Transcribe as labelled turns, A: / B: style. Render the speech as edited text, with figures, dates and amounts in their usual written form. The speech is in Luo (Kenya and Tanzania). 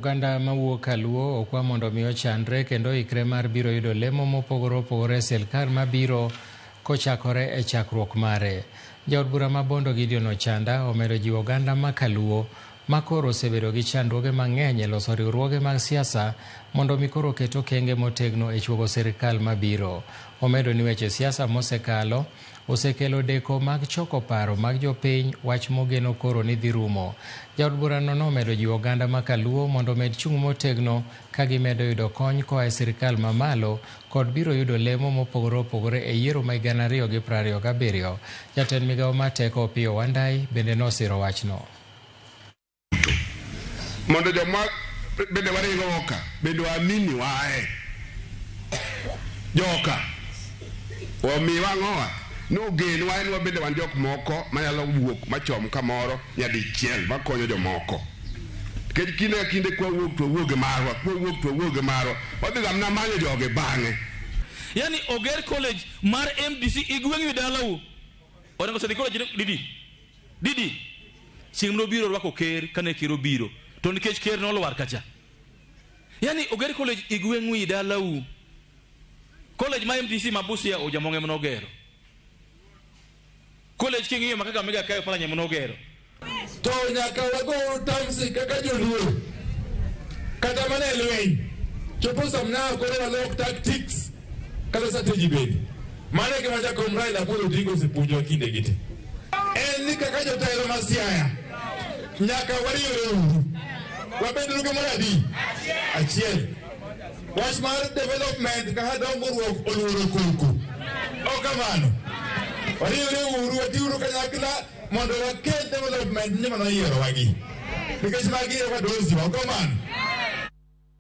A: Oganda mawuok Kaluo okwa mondo mi ochandre kendo ikre mar biro yudo lemo mopogore opogore sirkal mabiro kochakore e chakruok mare. Jaod bura ma Bondo Gideon Ochanda omedo jiwo oganda ma Kaluo makoro osebedo gi chandruoge mang'eny e loso riwruoge mag siasa mondo mi koro ket okenge motegno e chuogo sirkal mabiro. Omedo ni weche siasa mosekalo osekelo deko mag choko paro mag jopiny, wach mogeno koro ni dhi rumo. Jaod burano nomedo jiwo oganda ma Kaluo mondo med chung' motegno ka gimedo yudo kony koa e sirkal mamalo kod biro yudo lemo mopogore opogore e yiero ma 2027. Jatend migawo mar teko Opiyo Wandayi bende nosiro wachno.
B: Mondo joma bende waringo oka bende waamini wae joka omi wang'owa no gen wae ni wabende wan jok moko manyalo wuok machom kamoro nyadichiel makonyo jomoko nikech kinde kwa wuok to wuoge marwa wadhi gamna manyo joge bang'e.
C: Yani Oger College mar MDC igweng'yo dalau onego sedi college didi chieng' no biro rwako ker kane ker obiro to nikech ker nolwar kacha. Yani Oger College igweng'yo dalau college ma MDC mabusia ojamonge mnogero college king'iyo makaka mega kayo pala nyamonogero
D: to nyaka wago tamsi kaka joluo kata mana lweny chopo samna koro walok tactics kata strategy bed mane gima Jakom Raila Amolo Odinga osepuonjo kinde gite en ni kaka jotelo ma Siaya nyaka wariwre uru wabed luge maradi achiel wach mar development kaka dongruok oluoro koko okamano wariwre uru watiuru kanyakla mondo wakel development nyama no yiero wagi nikech magi e wadosi okamano.